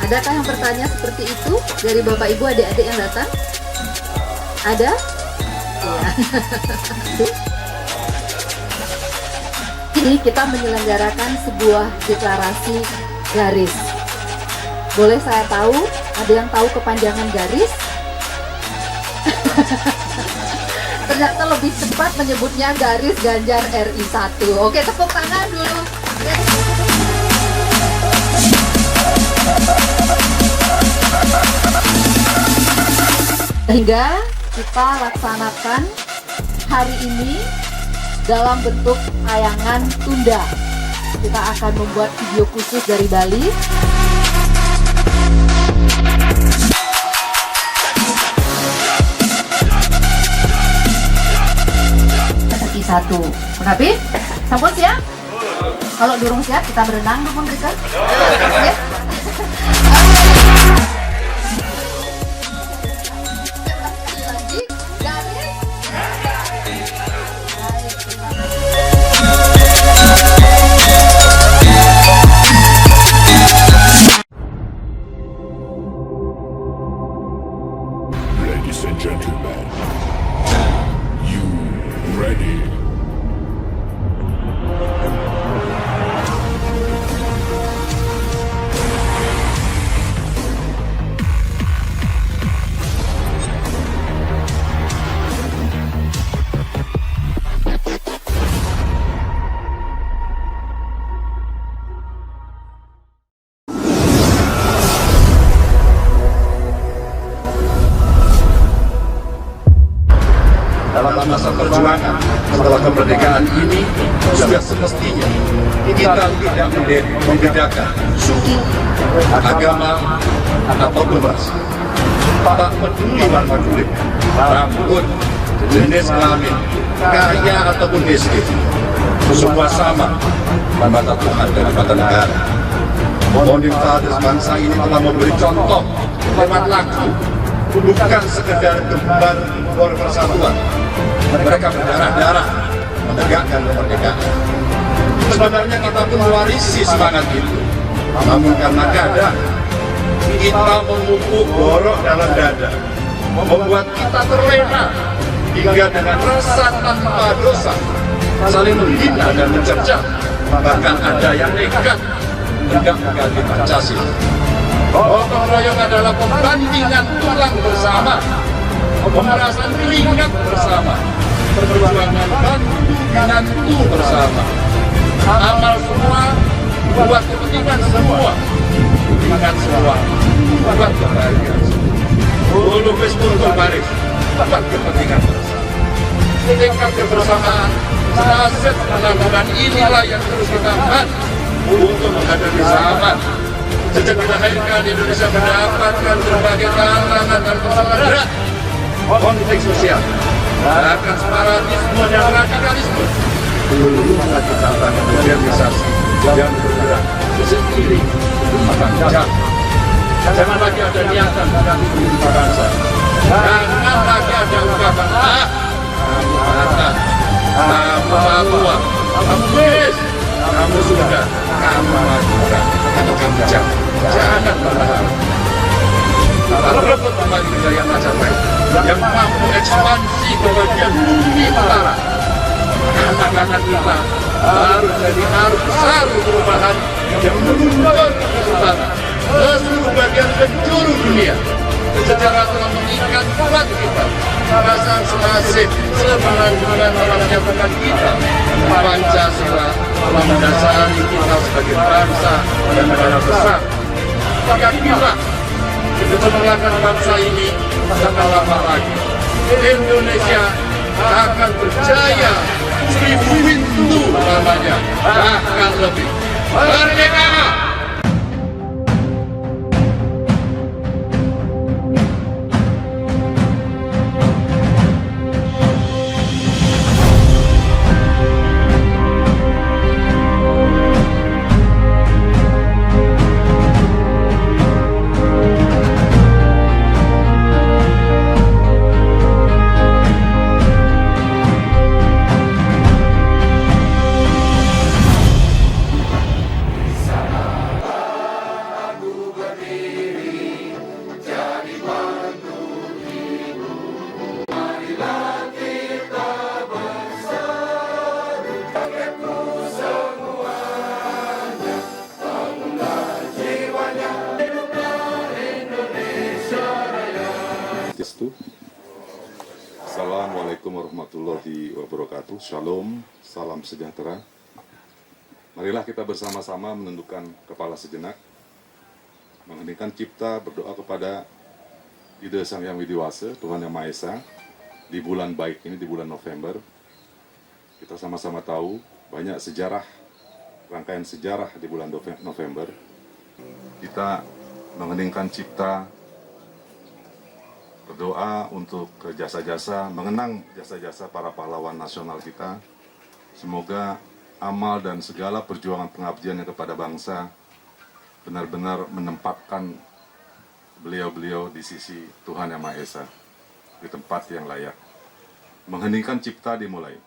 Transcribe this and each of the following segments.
Adakah yang bertanya seperti itu dari Bapak Ibu adik-adik yang datang? Ada? Iya. Ini kita menyelenggarakan sebuah deklarasi garis. Boleh saya tahu? Ada yang tahu kepanjangan garis? Ternyata lebih cepat menyebutnya garis Ganjar RI 1. Oke, tepuk tangan dulu. Sehingga kita laksanakan hari ini dalam bentuk tayangan tunda. Kita akan membuat video khusus dari Bali. Kaki satu. Mengapi? Sampun siap? Kalau durung siap kita berenang dulu mereka. Oke. Ladies and gentlemen, you ready? Dalam masa perjuangan setelah kemerdekaan ini sudah semestinya kita tidak membedakan suku, agama, ataupun ras. Tak peduli warna kulit, rambut, jenis kelamin, kaya ataupun miskin, semua sama di mata Tuhan dan di mata negara. Founding Fathers bangsa ini telah memberi contoh lewat lagu, bukan sekedar gembar persatuan. Mereka berdarah-darah menegakkan kemerdekaan. Sebenarnya kita pun mewarisi semangat itu, namun karena kadang kita memupuk borok dalam dada, membuat kita terlena hingga dengan rasa tanpa dosa saling menghina dan mencerca. Bahkan ada yang nekat hendak mengganti Pancasila. Gotong royong adalah pembandingan tulang bersama, pemerasan keringat bersama, perjuangan bantu menantu bersama. Amal semua buat kepentingan semua, kepentingan semua buat kebahagiaan semua. Ulu untuk baris buat kepentingan bersama. Tingkat kebersamaan, nasib penanggungan inilah yang terus kita bantu untuk menghadapi zaman. Sejak dilahirkan Indonesia mendapatkan berbagai tantangan dan persoalan berat, konflik sosial, bahkan separatisme dan radikalisme. Belum lagi tantangan modernisasi yang bergerak sendiri makan jam. Jangan lagi ada niatan mengganti pendidikan bangsa. Jangan lagi ada ungkapan kamu patah, kamu tua, kamu bis, kamu sudah, kamu lakukan, atau kamu jam. Jangan berharap. Kita rebut kembali kejayaan Majapahit yang mampu ekspansi ke bagian bumi utara. Anak-anak kita harus jadi arus besar perubahan yang meluncur ke utara, ke seluruh bagian penjuru dunia. Sejarah telah mengikat kuat kita. Perasaan senasib sepenanggungan telah menyatukan kita. Pancasila telah mendasari kita sebagai bangsa dan negara besar. Yakinlah, kemenangan bangsa ini tak lama lagi. Indonesia akan berjaya 1000 pintu lamanya, bahkan lebih. Merdeka! Swastiastu. Assalamualaikum warahmatullahi wabarakatuh. Shalom, salam sejahtera. Marilah kita bersama-sama menundukkan kepala sejenak, mengheningkan cipta, berdoa kepada Ide Sang Yang Widiwasa, Tuhan Yang Maha Esa. Di bulan baik ini, di bulan November, kita sama-sama tahu banyak sejarah, rangkaian sejarah di bulan November. Kita mengheningkan cipta, berdoa untuk jasa-jasa, mengenang jasa-jasa para pahlawan nasional kita. Semoga amal dan segala perjuangan pengabdiannya kepada bangsa benar-benar menempatkan beliau-beliau di sisi Tuhan Yang Maha Esa, di tempat yang layak. Mengheningkan cipta dimulai.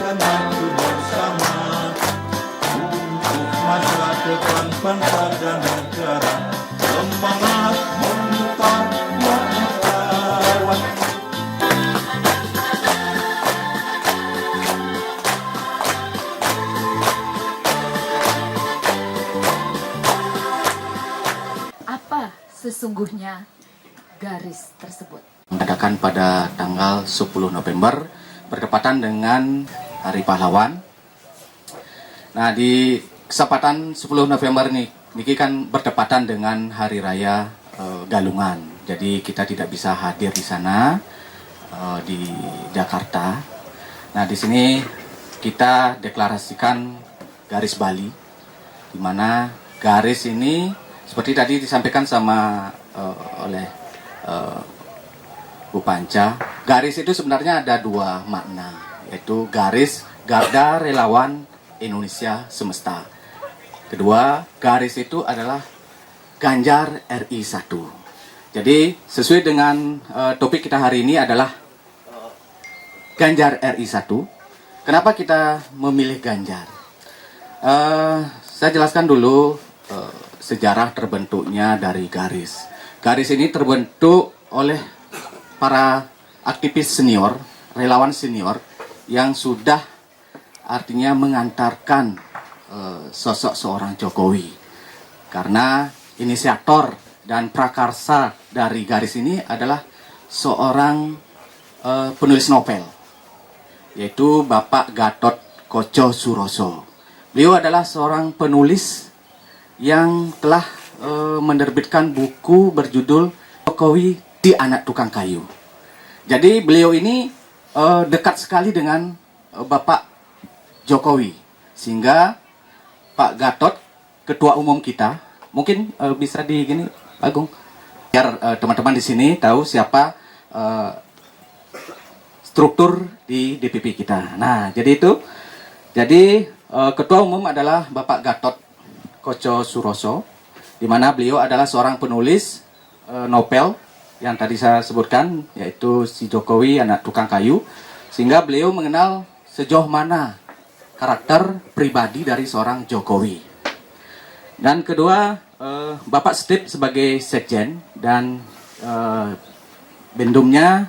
Dan maju bersama untuk masa depan bangsa dan negara. Semangat memutar lawan. Apa sesungguhnya garis tersebut? Mengadakan pada tanggal 10 November bertepatan dengan Hari Pahlawan. Nah, di kesempatan 10 November ini kan bertepatan dengan Hari Raya Galungan. Jadi kita tidak bisa hadir di sana di Jakarta. Nah, di sini kita deklarasikan garis Bali, di mana garis ini seperti tadi disampaikan sama oleh Bu Panca, garis itu sebenarnya ada dua makna, yaitu garis Garda Relawan Indonesia Semesta. Kedua, garis itu adalah Ganjar RI 1. Jadi sesuai dengan topik kita hari ini adalah Ganjar RI 1. Kenapa kita memilih Ganjar? Saya jelaskan dulu sejarah terbentuknya dari garis. Garis ini terbentuk oleh para aktivis senior, relawan senior yang sudah artinya mengantarkan sosok seorang Jokowi. Karena inisiator dan prakarsa dari garis ini adalah seorang penulis novel, yaitu Bapak Gatot Koco Suroso. Beliau adalah seorang penulis yang telah menerbitkan buku berjudul Jokowi di Anak Tukang Kayu. Jadi beliau ini dekat sekali dengan Bapak Jokowi, sehingga Pak Gatot, ketua umum kita, mungkin bisa di gini, Agung, biar teman-teman di sini tahu siapa struktur di DPP kita. Nah, jadi itu, jadi ketua umum adalah Bapak Gatot Koco Suroso, di mana beliau adalah seorang penulis novel yang tadi saya sebutkan, yaitu si Jokowi Anak Tukang Kayu, sehingga beliau mengenal sejauh mana karakter pribadi dari seorang Jokowi. Dan kedua, Bapak Stip sebagai sekjen dan bendumnya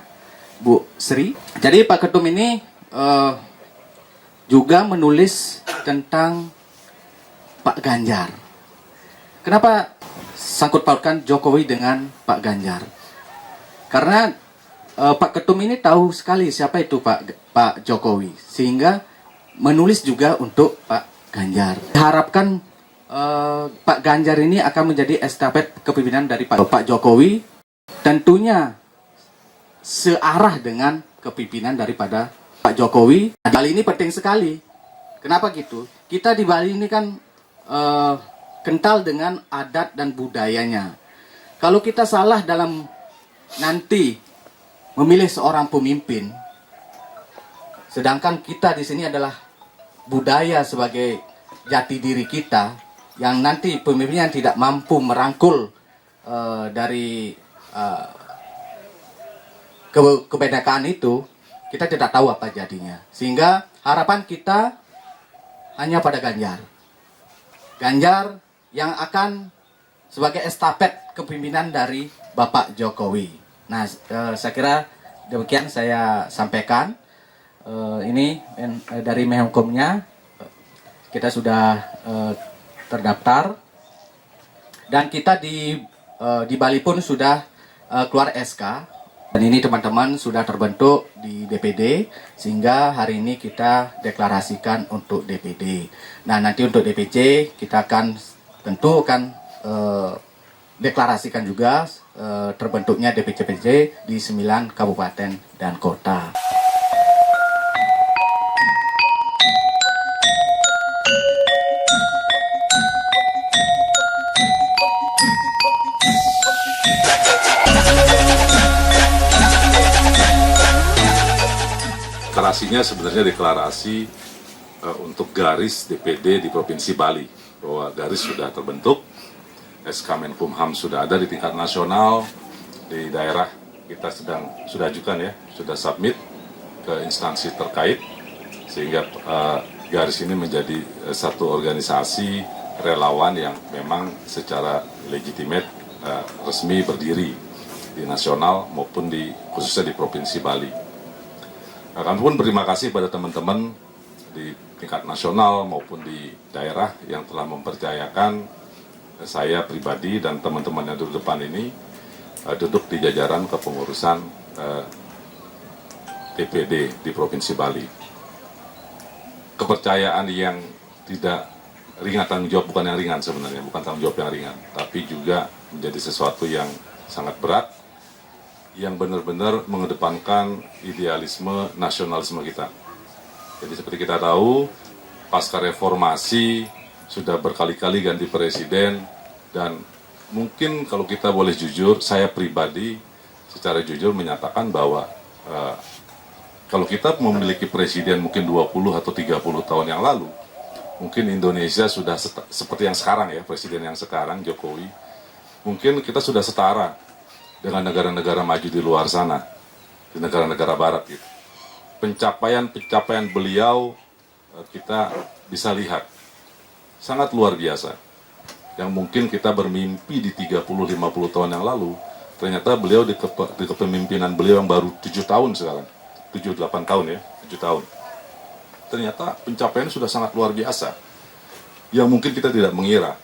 Bu Sri. Jadi Pak Ketum ini juga menulis tentang Pak Ganjar. Kenapa sangkut pautkan Jokowi dengan Pak Ganjar? Karena Pak Ketum ini tahu sekali siapa itu Pak Jokowi, sehingga menulis juga untuk Pak Ganjar. Diharapkan Pak Ganjar ini akan menjadi estafet kepemimpinan dari Pak Jokowi, tentunya searah dengan kepemimpinan daripada Pak Jokowi. Hal ini penting sekali. Kenapa gitu? Kita di Bali ini kan kental dengan adat dan budayanya. Kalau kita salah dalam nanti memilih seorang pemimpin, sedangkan kita di sini adalah budaya sebagai jati diri kita, yang nanti pemimpinnya tidak mampu merangkul dari kebenekaan itu, kita tidak tahu apa jadinya. Sehingga harapan kita hanya pada Ganjar. Ganjar yang akan sebagai estafet kepemimpinan dari Bapak Jokowi. Nah, saya kira demikian saya sampaikan. Ini dari Menkumnya, kita sudah terdaftar, dan kita di Bali pun sudah keluar SK. Dan ini teman-teman sudah terbentuk di DPD, sehingga hari ini kita deklarasikan untuk DPD. Nah, nanti untuk DPC kita akan tentu akan deklarasikan juga terbentuknya DPC-DPC di 9 kabupaten dan kota. Deklarasinya sebenarnya deklarasi untuk garis DPD di Provinsi Bali, bahwa garis sudah terbentuk, SK Menkumham sudah ada di tingkat nasional, di daerah kita sudah ajukan ya, sudah submit ke instansi terkait, sehingga garis ini menjadi satu organisasi relawan yang memang secara legitimate resmi berdiri di nasional maupun khususnya di Provinsi Bali. Kami pun berterima kasih pada teman-teman di tingkat nasional maupun di daerah yang telah mempercayakan saya pribadi dan teman-teman yang duduk depan ini duduk di jajaran kepengurusan DPD di Provinsi Bali. Kepercayaan yang tidak ringan, tanggung jawab bukan yang ringan sebenarnya, bukan tanggung jawab yang ringan, tapi juga menjadi sesuatu yang sangat berat, yang benar-benar mengedepankan idealisme nasionalisme kita. Jadi seperti kita tahu, pasca reformasi sudah berkali-kali ganti presiden, dan mungkin kalau kita boleh jujur, saya pribadi secara jujur menyatakan bahwa kalau kita memiliki presiden mungkin 20 atau 30 tahun yang lalu, mungkin Indonesia sudah seperti yang sekarang ya, presiden yang sekarang, Jokowi, mungkin kita sudah setara dengan negara-negara maju di luar sana, di negara-negara barat gitu. Pencapaian beliau kita bisa lihat sangat luar biasa. Yang mungkin kita bermimpi di 30-50 tahun yang lalu, ternyata beliau di kepemimpinan beliau yang baru 7 tahun sekarang, 7-8 tahun ya, 7 tahun. Ternyata pencapaian sudah sangat luar biasa. Yang mungkin kita tidak mengira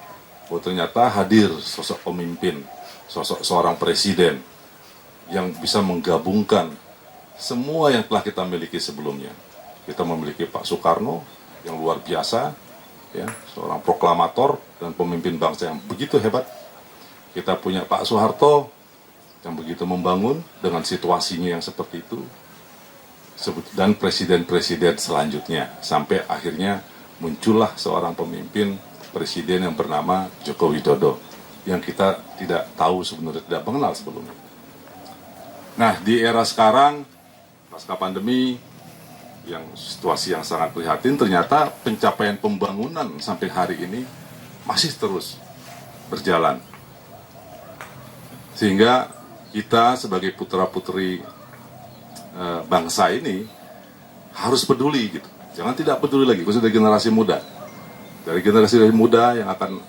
bahwa ternyata hadir sosok pemimpin, sosok seorang presiden yang bisa menggabungkan semua yang telah kita miliki sebelumnya. Kita memiliki Pak Soekarno yang luar biasa, ya, seorang proklamator dan pemimpin bangsa yang begitu hebat. Kita punya Pak Soeharto yang begitu membangun dengan situasinya yang seperti itu, dan presiden-presiden selanjutnya, sampai akhirnya muncullah seorang pemimpin presiden yang bernama Joko Widodo, yang kita tidak tahu sebenarnya, tidak mengenal sebelumnya. Nah, di era sekarang, pasca pandemi, yang situasi yang sangat prihatin, ternyata pencapaian pembangunan sampai hari ini masih terus berjalan. Sehingga kita sebagai putra-putri bangsa ini harus peduli gitu. Jangan tidak peduli lagi, khususnya dari generasi muda. Dari generasi muda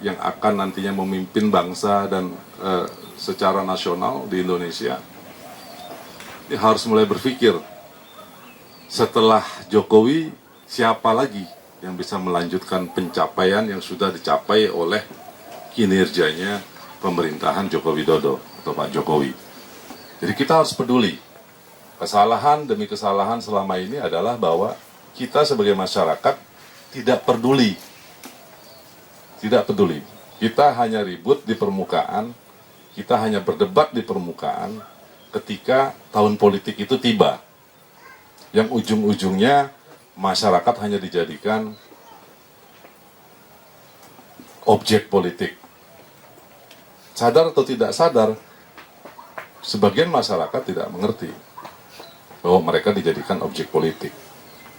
yang akan nantinya memimpin bangsa dan secara nasional di Indonesia, ini harus mulai berpikir, setelah Jokowi siapa lagi yang bisa melanjutkan pencapaian yang sudah dicapai oleh kinerjanya pemerintahan Joko Widodo atau Pak Jokowi. Jadi kita harus peduli. Kesalahan demi kesalahan selama ini adalah bahwa kita sebagai masyarakat tidak peduli. Tidak peduli. Kita hanya ribut di permukaan, kita hanya berdebat di permukaan ketika tahun politik itu tiba. Yang ujung-ujungnya masyarakat hanya dijadikan objek politik. Sadar atau tidak sadar, sebagian masyarakat tidak mengerti bahwa mereka dijadikan objek politik.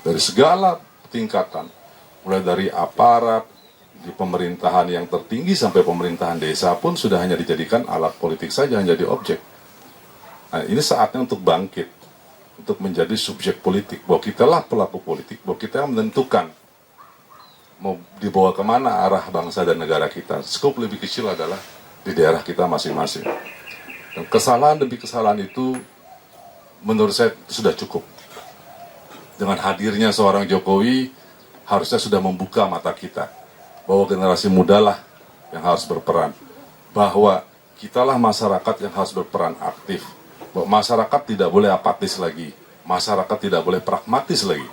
Dari segala tingkatan, mulai dari aparat, di pemerintahan yang tertinggi sampai pemerintahan desa pun sudah hanya dijadikan alat politik saja, hanya jadi objek. Nah, ini saatnya untuk bangkit, untuk menjadi subjek politik, bahwa kitalah pelaku politik, bahwa kita yang menentukan mau dibawa kemana arah bangsa dan negara kita. Skop lebih kecil adalah di daerah kita masing-masing. Dan kesalahan demi kesalahan itu menurut saya sudah cukup. Dengan hadirnya seorang Jokowi harusnya sudah membuka mata kita bahwa generasi muda lah yang harus berperan, bahwa kitalah masyarakat yang harus berperan aktif, bahwa masyarakat tidak boleh apatis lagi, masyarakat tidak boleh pragmatis lagi,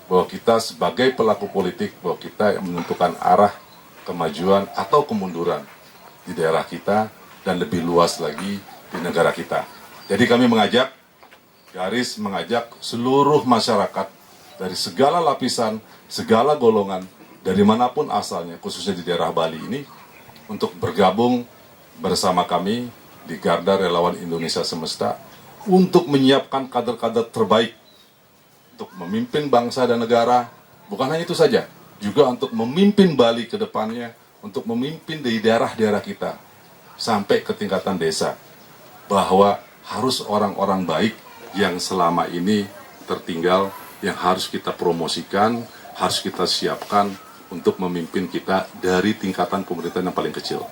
bahwa kita sebagai pelaku politik, bahwa kita yang menentukan arah kemajuan atau kemunduran di daerah kita dan lebih luas lagi di negara kita. Jadi kami Garis mengajak seluruh masyarakat dari segala lapisan, segala golongan, dari manapun asalnya, khususnya di daerah Bali ini, untuk bergabung bersama kami di Garda Relawan Indonesia Semesta untuk menyiapkan kader-kader terbaik untuk memimpin bangsa dan negara. Bukan hanya itu saja, juga untuk memimpin Bali ke depannya, untuk memimpin di daerah-daerah kita, sampai ke tingkatan desa, bahwa harus orang-orang baik yang selama ini tertinggal, yang harus kita promosikan, harus kita siapkan untuk memimpin kita dari tingkatan pemerintahan yang paling kecil.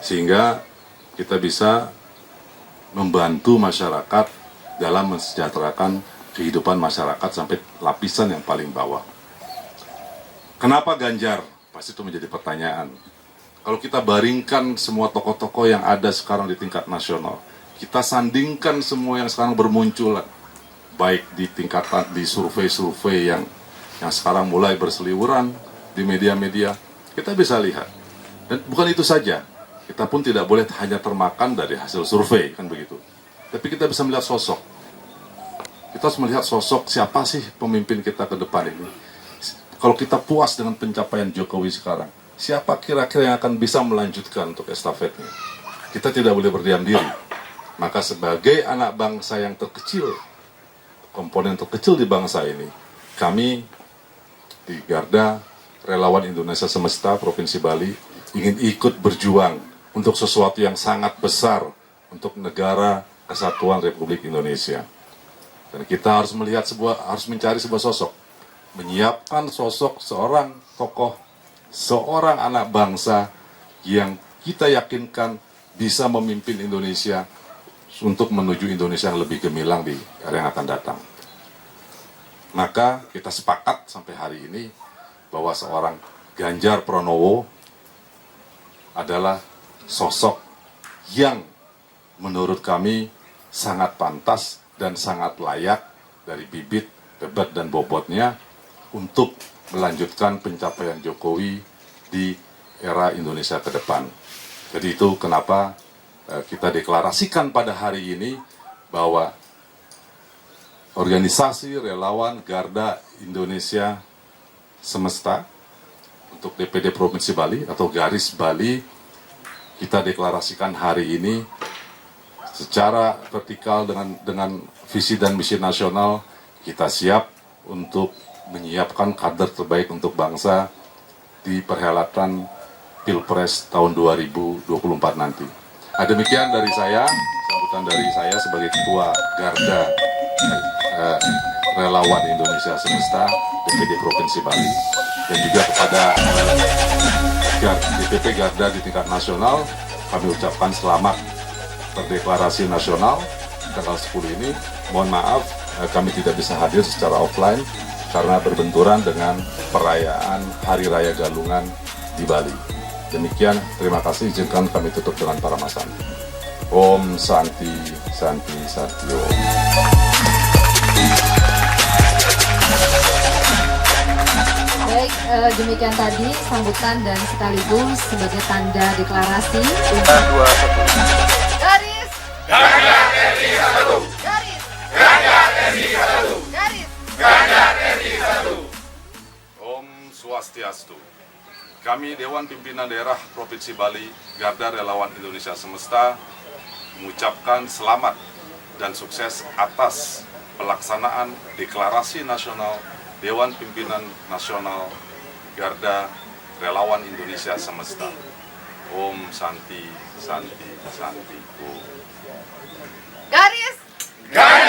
Sehingga kita bisa membantu masyarakat dalam mensejahterakan kehidupan masyarakat sampai lapisan yang paling bawah. Kenapa Ganjar? Pasti itu menjadi pertanyaan. Kalau kita baringkan semua tokoh-tokoh yang ada sekarang di tingkat nasional, kita sandingkan semua yang sekarang bermunculan, baik di tingkatan, di survei-survei yang sekarang mulai berseliweran di media-media, kita bisa lihat. Dan bukan itu saja, kita pun tidak boleh hanya termakan dari hasil survei, kan begitu. Tapi kita bisa melihat sosok. Kita harus melihat sosok siapa sih pemimpin kita ke depan ini. Kalau kita puas dengan pencapaian Jokowi sekarang, siapa kira-kira yang akan bisa melanjutkan untuk estafetnya? Kita tidak boleh berdiam diri. Maka sebagai anak bangsa yang terkecil, komponen terkecil di bangsa ini, kami di Garda Relawan Indonesia Semesta Provinsi Bali ingin ikut berjuang untuk sesuatu yang sangat besar untuk negara kesatuan Republik Indonesia. Dan kita harus harus mencari sebuah sosok, menyiapkan sosok seorang tokoh, seorang anak bangsa yang kita yakinkan bisa memimpin Indonesia untuk menuju Indonesia yang lebih gemilang di era yang akan datang. Maka kita sepakat sampai hari ini bahwa seorang Ganjar Pranowo adalah sosok yang menurut kami sangat pantas dan sangat layak dari bibit, bebet, dan bobotnya untuk melanjutkan pencapaian Jokowi di era Indonesia ke depan. Jadi itu kenapa kita deklarasikan pada hari ini bahwa organisasi relawan Garda Indonesia Semesta untuk DPD Provinsi Bali atau Garis Bali, kita deklarasikan hari ini secara vertikal dengan visi dan misi nasional. Kita siap untuk menyiapkan kader terbaik untuk bangsa di perhelatan Pilpres tahun 2024 nanti. Demikian dari saya, sambutan dari saya sebagai Ketua Garda Relawan Indonesia Semesta DPD Provinsi Bali, dan juga kepada DPP Garda di tingkat nasional, kami ucapkan selamat berdeklarasi nasional tanggal 10 ini. Mohon maaf kami tidak bisa hadir secara offline karena berbenturan dengan perayaan Hari Raya Galungan di Bali. Demikian, terima kasih. Izinkan kami tutup dengan Paramasanti. Om Santi, Santi, Satyo. Baik, demikian tadi sambutan dan sekaligus sebagai tanda deklarasi. 3, 2, 1. Garis! Garda RI 1. Garis! Garda RI 1. Garis! Garda RI 1. Om Swastiastu. Kami Dewan Pimpinan Daerah Provinsi Bali, Garda Relawan Indonesia Semesta, mengucapkan selamat dan sukses atas pelaksanaan Deklarasi Nasional Dewan Pimpinan Nasional Garda Relawan Indonesia Semesta. Om Santi Santi Santi Om. Garis Garis